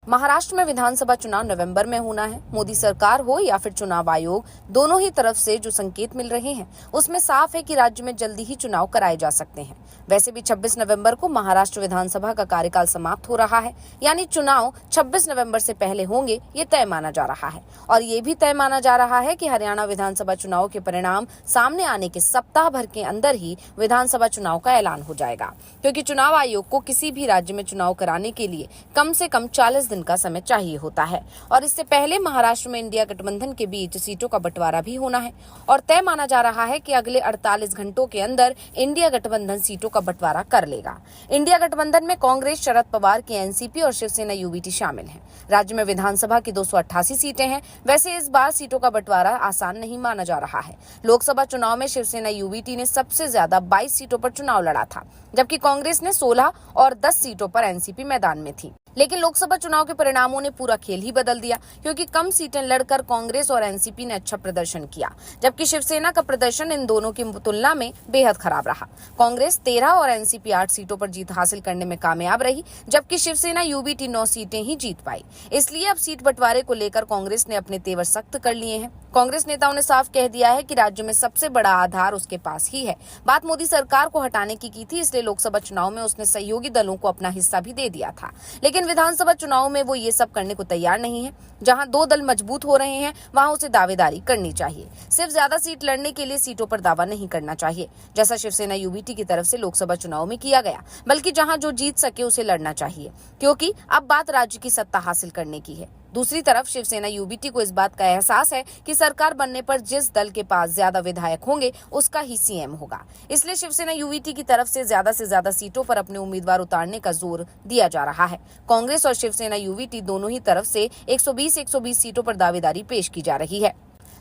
महाराष्ट्र में विधानसभा चुनाव नवंबर में होना है। मोदी सरकार हो या फिर चुनाव आयोग, दोनों ही तरफ से जो संकेत मिल रहे हैं उसमें साफ है कि राज्य में जल्दी ही चुनाव कराए जा सकते हैं। वैसे भी 26 नवंबर को महाराष्ट्र विधानसभा का कार्यकाल समाप्त हो रहा है, यानी चुनाव 26 नवंबर से पहले होंगे, ये तय माना जा रहा है। और ये भी तय माना जा रहा है कि हरियाणा विधानसभा चुनाव के परिणाम सामने आने के सप्ताह भर के अंदर ही विधानसभा चुनाव का ऐलान हो जाएगा, क्योंकि चुनाव आयोग को किसी भी राज्य में चुनाव कराने के लिए कम से कम 40 दिन का समय चाहिए होता है। और इससे पहले महाराष्ट्र में इंडिया गठबंधन के बीच सीटों का बंटवारा भी होना है और तय माना जा रहा है कि अगले 48 घंटों के अंदर इंडिया गठबंधन सीटों का बंटवारा कर लेगा। इंडिया गठबंधन में कांग्रेस, शरद पवार की एनसीपी और शिवसेना यूबीटी शामिल है। राज्य में विधानसभा की 288 सीटें हैं। वैसे इस बार सीटों का बंटवारा आसान नहीं माना जा रहा है। लोकसभा चुनाव में शिवसेना यूबीटी ने सबसे ज्यादा 22 सीटों पर चुनाव लड़ा था, जबकि कांग्रेस ने 16 और 10 सीटों पर एनसीपी मैदान में थी। लेकिन लोकसभा चुनाव के परिणामों ने पूरा खेल ही बदल दिया, क्योंकि कम सीटें लड़कर कांग्रेस और एनसीपी ने अच्छा प्रदर्शन किया, जबकि शिवसेना का प्रदर्शन इन दोनों की तुलना में बेहद खराब रहा। कांग्रेस 13 और एनसीपी 8 सीटों पर जीत हासिल करने में कामयाब रही, जबकि शिवसेना यूबीटी 9 सीटें ही जीत पाई। इसलिए अब सीट बंटवारे को लेकर कांग्रेस ने अपने तेवर सख्त कर लिए हैं। कांग्रेस नेताओं ने साफ कह दिया है कि राज्य में सबसे बड़ा आधार उसके पास ही है। बात मोदी सरकार को हटाने की थी, इसलिए लोकसभा चुनाव में उसने सहयोगी दलों को अपना हिस्सा भी दे दिया था। लेकिन विधानसभा चुनाव में वो ये सब करने को तैयार नहीं है। जहां दो दल मजबूत हो रहे हैं, वहां उसे दावेदारी करनी चाहिए। सिर्फ ज्यादा सीट लड़ने के लिए सीटों पर दावा नहीं करना चाहिए, जैसा शिवसेना यूबीटी की तरफ से लोकसभा चुनाव में किया गया, बल्कि जहां जो जीत सके उसे लड़ना चाहिए, क्योंकि अब बात राज्य की सत्ता हासिल करने की है। दूसरी तरफ शिवसेना यूबीटी को इस बात का एहसास है कि सरकार बनने पर जिस दल के पास ज्यादा विधायक होंगे उसका ही सीएम होगा। इसलिए शिवसेना यूबीटी की तरफ से ज्यादा सीटों पर अपने उम्मीदवार उतारने का जोर दिया जा रहा है। कांग्रेस और शिवसेना यूबीटी दोनों ही तरफ से 120 सीटों पर दावेदारी पेश की जा रही है।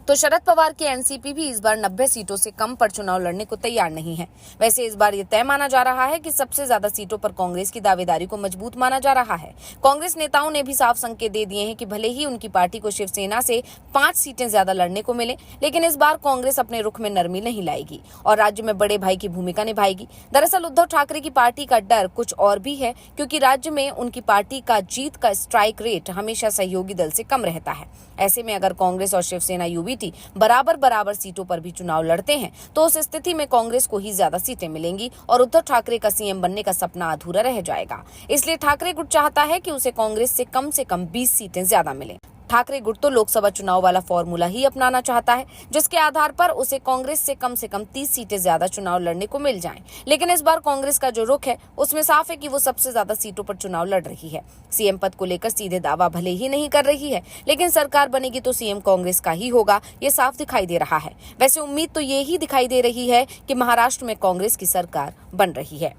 तो शरद पवार की एनसीपी भी इस बार 90 सीटों से कम पर चुनाव लड़ने को तैयार नहीं है। वैसे इस बार ये तय माना जा रहा है कि सबसे ज्यादा सीटों पर कांग्रेस की दावेदारी को मजबूत माना जा रहा है। कांग्रेस नेताओं ने भी साफ संकेत दे दिए हैं कि भले ही उनकी पार्टी को शिवसेना से 5 सीटें ज्यादा लड़ने को मिले, लेकिन इस बार कांग्रेस अपने रुख में नरमी नहीं लाएगी और राज्य में बड़े भाई की भूमिका निभाएगी। दरअसल उद्धव ठाकरे की पार्टी का डर कुछ और भी है, क्योंकि राज्य में उनकी पार्टी का जीत का स्ट्राइक रेट हमेशा सहयोगी दल से कम रहता है। ऐसे में अगर कांग्रेस और शिवसेना यूबीटी बराबर सीटों पर भी चुनाव लड़ते हैं, तो उस स्थिति में कांग्रेस को ही ज्यादा सीटें मिलेंगी और उद्धव ठाकरे का सीएम बनने का सपना अधूरा रह जाएगा। इसलिए ठाकरे गुट चाहता है कि उसे कांग्रेस से कम 20 सीटें ज्यादा मिलें। ठाकरे गुट तो लोकसभा चुनाव वाला फॉर्मूला ही अपनाना चाहता है, जिसके आधार पर उसे कांग्रेस से कम 30 सीटें ज्यादा चुनाव लड़ने को मिल जाएं। लेकिन इस बार कांग्रेस का जो रुख है उसमें साफ है कि वो सबसे ज्यादा सीटों पर चुनाव लड़ रही है। सीएम पद को लेकर सीधे दावा भले ही नहीं कर रही है, लेकिन सरकार बनेगी तो सीएम कांग्रेस का ही होगा, ये साफ दिखाई दे रहा है। वैसे उम्मीद तो ये ही दिखाई दे रही है कि महाराष्ट्र में कांग्रेस की सरकार बन रही है।